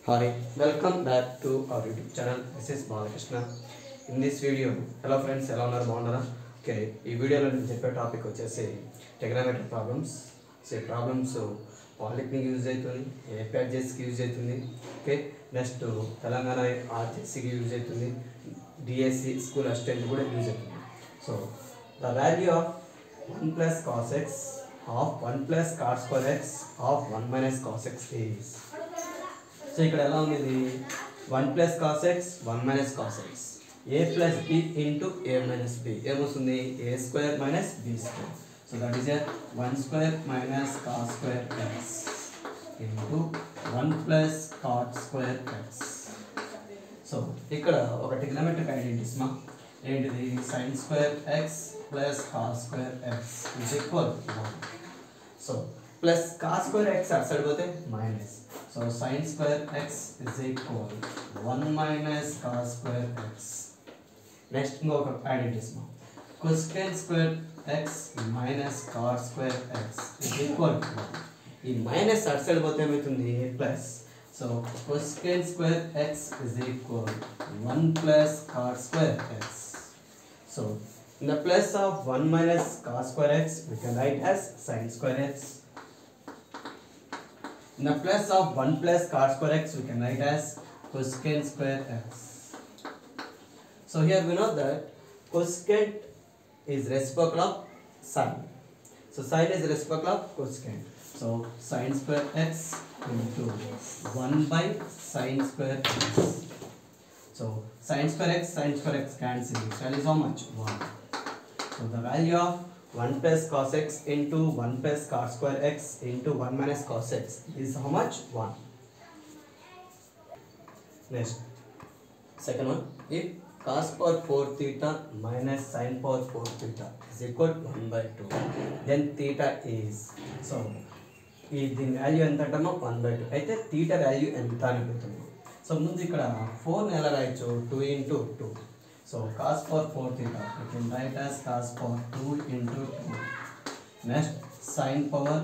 Hi, welcome back to our YouTube channel. This is Balakrishna. In this video, hello friends, ఎలా ఉన్నారు బాగున్నారా? Okay, ఈ వీడియోలో నేను చెప్పే టాపిక్ వచ్చేసి ట్రిగనోమెట్రీ ప్రాబ్లమ్స్. సో ఈ ప్రాబ్లమ్స్ పాలిటెక్నిక్ యూజ్ అవుతుంది, ఏపీఆర్జెస్కి యూజ్ అవుతుంది. ఓకే, నెక్స్ట్ తెలంగాణ ఆర్జెస్సికి యూజ్ అవుతుంది, డిఎస్సి స్కూల్ అసిస్టెంట్ కూడా యూజ్ అవుతుంది. So the value of 1 plus cos x of 1 plus cos square x of 1 minus cos x is. So ఇక్కడ ఎలా ఉంది ఇది 1 plus cos x 1 minus cos x a plus b into a minus b ఏమొస్తుంది a square minus b square. So that is 1 square minus cos square x into 1 plus cot square x. So ఇక్కడ ఒక trigonometric identities మా ఏంటిది sin square x plus cos square x is equal to 1. So plus cos square x అటు side పోతే minus. So sin square x is equal 1 minus cos square x. Next ఇంకొక identities మా cosecant square x minus cot square x is equal to 1. ఈ minus అటు side పోతే ఏమవుతుంది plus. So cosecant square x is equal 1 plus cot square x. So in the place of 1 minus cos square x we can write as sin square x. In the place of 1 plus cot square x we can write as cosecant square x. So here we know that cosecant is reciprocal of sin. So sin is reciprocal of cosecant. So sin square x into 1 by sin square x. So sin square x cancel. That is how much? 1. So the value of 1 plus cos x into 1 plus cos square x into 1 minus cos x is how much? 1. Next, second one, if cos power 4 theta minus sin power 4 theta is equal to 1 by 2, then theta is, so దీని value ఎంత అంటామో 1 by 2 అయితే theta value ఎంత అని పెడుతున్నాం. So ముందు ఇక్కడ 4 ఎలా రాయొచ్చు 2 into 2. So cos power 4 theta we can write as cos power 2 into 2. Next sin power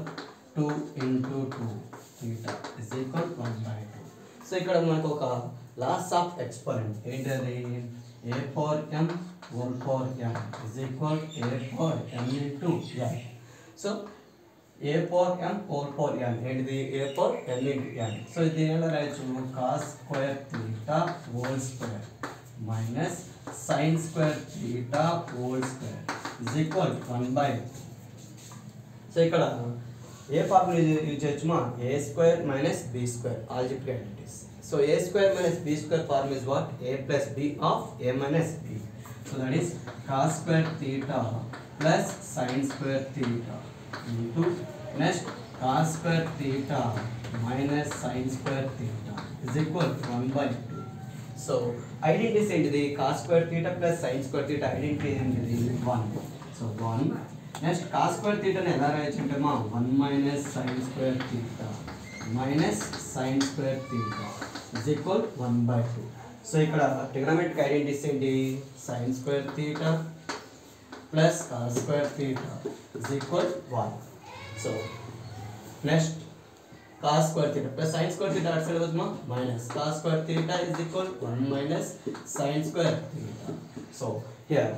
2 into 2 theta is equal to 1 by 2. So ఇక్కడ మనకు ఒక లాస్ ఆఫ్ ఎక్స్పోనెంట్ ఏంటది a power m whole power m is equal to a power m into n. So a power m whole power n ఏంటిది a power m into n. So ఇది ఎలా రాయొచ్చు cos square theta whole square minus sin square theta whole square is equal to 1 by 2. So ఇక్కడ ఏ formula use చేయొచ్చుమా a square minus b square algebraic identities. So a square minus b square formula is what? a plus b of a minus b. So that is cos square theta plus sin square theta into next cos square theta minus sin square theta is equal to 1 by 2. So identities ఏంటిది cos square theta plus sin square theta identity ఏంటిది 1. So 1. Next cos square theta ని ఎలా రాయొచ్చు అంటే మా 1 minus sin square theta minus sin square theta is equal 1 by 2. So ఇక్కడ trigonometric identities ఏంటి sin square theta plus cos square theta is equal 1. So next cos square theta plus sin square theta అటు side వద్దామా minus cos square theta is equal 1 minus sin square theta. So here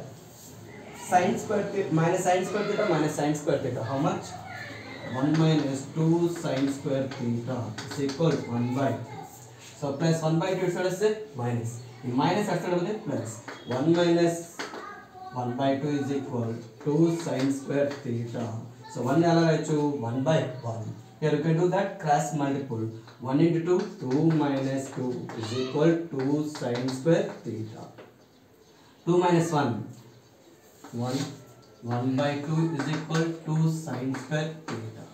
sin square theta minus sin square theta minus sin square theta how much? 1 minus 2 sin square theta is equal 1 by 2. So plus 1 by 2 side is minus. In minus అటు side వద్ద plus 1 minus 1 by 2 is equal 2 sin square theta. So 1 ఎలా రాయొచ్చు 1 by 1. Here you can do that cross multiple. 1 into 2 2 minus 2 is equal to 2 sin square theta. 2 minus 1 1 1 by 2 is equal to 2 sin square theta.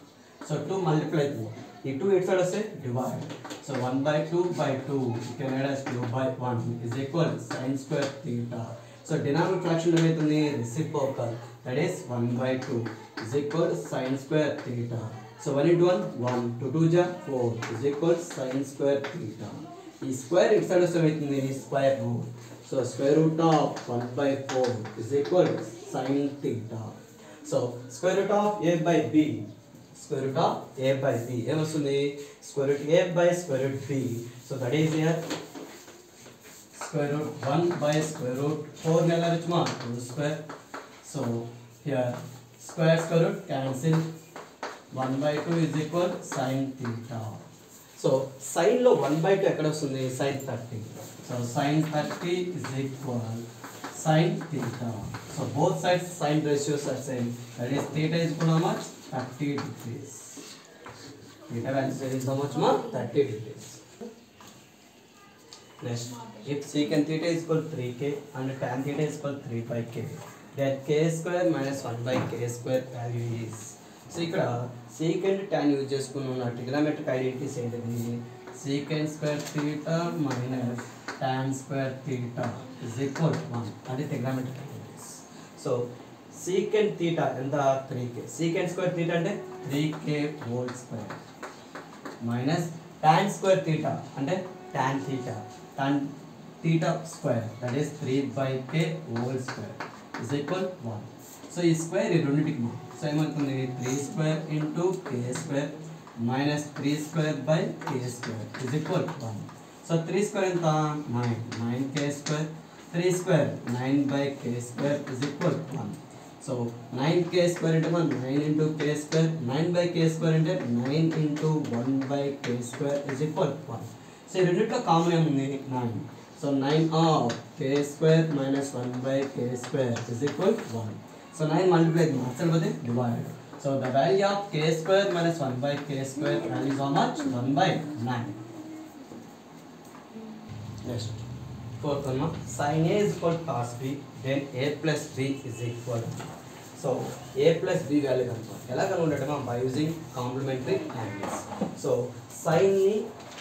So 2 multiply 2. ఈ 2 ఇటు side వస్తే divide. So 1 by 2 by 2 you can add as 2 by 1 is equal sin square theta. So denominator fraction ఏమవుతుంది reciprocal that is 1 by 2 is equal sin square theta. So 1 into 1 1 2 2 ja 4 is equal sin square theta. ఈ square ఇటు side వస్తే ఏమవుతుంది square root. So square root of 1 by 4 is equal sin theta. So square root of a by b. square root of a by b. ఏమొస్తుంది square root a by square root b. So that is here square root 1 by square root 4 నెల వచ్చుమా 2 square. So here square root cancel. 1 by 2 is equal sin theta. So sin లో 1 by 2 ఎక్కడ వస్తుంది sin 30. So sin 30 is equal sin theta. So both sides sin ratios are same. That is theta is equal to how much? 30 degrees. Theta value is how much ma? 30 degrees. Next, if secant theta is equal to 3k and tan theta is equal to 3 by k, then k square minus 1 by k square value is. So ఇక్కడ secant tan use చేసుకున్న trigonometric identities ఏంటిది secant square theta minus tan square theta is equal to 1 అది trigonometric identities. So secant theta ఎంత 3k, secant square theta అంటే 3k whole square minus tan square theta అంటే tan theta, tan theta square that is 3 by k whole square is equal to 1. So ఈ square ఈ రెండింటికి so ఏమవుతుంది 3 square into K square minus 3 square by K square is equal 1. So 3 square ఎంత 9 K square, 3 square 9 by K square is equal 1. So 9 K square అంటే 9 into K square, 9 by K square అంటే 9 into 1 by K square is equal 1. So ఈ రెండింటిలో common ఏముంది 9. So 9 of K square minus 1 by K square is equal 1. So 9 multiplied by divided. So the value of k square minus 1 by k square value is how much? 1 by 9. Next, fourth one, sin A is equal to cos B, then A plus B is equal. So A plus B value ఎలా కనుగొనటమా by using complementary angles. So sin ని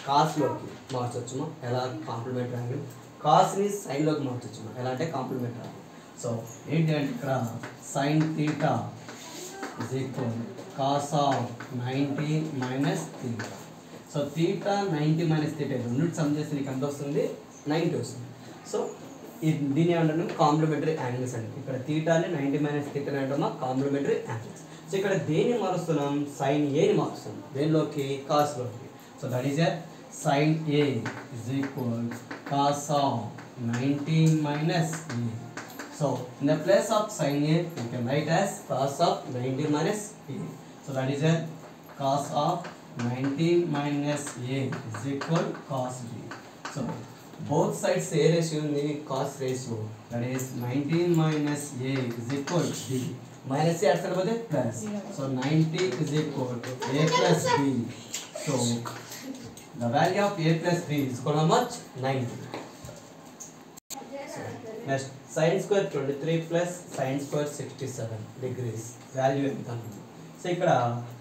cos లోకి మార్చొచ్చుమా ఎలా complementary angle, cos ని sin లోకి మార్చొచ్చుమా ఎలా అంటే complementary angle. So ఏంటి అంటే ఇక్కడ sin theta is equal cos of 90 minus theta. So theta 90 minus theta రెండింటి సమ్ చేస్తే నీకు ఎంత వస్తుంది 90 వస్తుంది. సో దీని ఏమంటారు కాంప్లిమెంటరీ యాంగిల్స్ అండి. ఇక్కడ థీటాని 90 మైనస్ థీటా అంటున్నా కాంప్లిమెంటరీ యాంగిల్స్. సో ఇక్కడ దేన్ని మారుస్తున్నాం sin A ని మారుస్తున్నాం దేనిలోకి cos లోకి. So that is a sin A is equal cos of 90 minus A. So in the place of sin A, you can write as cos of 90 minus A. So that is a cos of 90 minus A is equal cos B. So both sides A ratio in the cos ratio, that is 90 minus A is equal to B. Minus A answer was plus. So 90 is equal to A plus B. So the value of A plus B is equal to how much? 90. Next, sin square 23 plus sin square 67 degrees value ఎంత ఉంది. So ఇక్కడ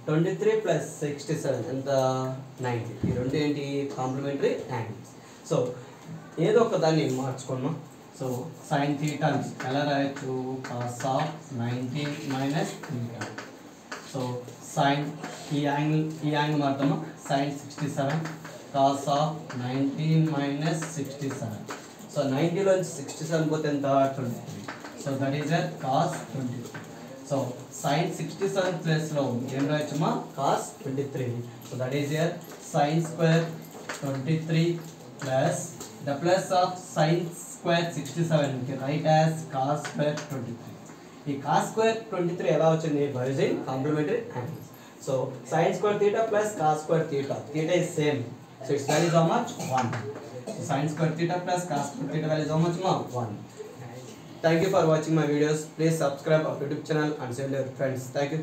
23 plus 67 ఎంత 90. ఈ రెండు ఏంటి complementary angles. So ఏదో ఒక దాన్ని మార్చుకున్నాం. సో sin theta ఎలా రాయొచ్చు cos of 90 minus theta. So sin ఈ angle మారుతాము sin 67 cos of 90 minus 67. So 90 లో 67 పోతే ఎంత 23. So that is a cos 23. So sin 67 plus లో ఏం రాయొచ్చుమా cos 23. So that is a sin square 23 plus the plus of sin square 67 కి right as cos square 23. ఈ cos square 23 ఎలా వచ్చింది by using complementary angles. So sin square theta plus cos square theta is same. So its value is how much? 1. So sin square theta plus cos square theta value is how much? 1. Thank you for watching my videos. Please subscribe our YouTube channel and share your friends. Thank you.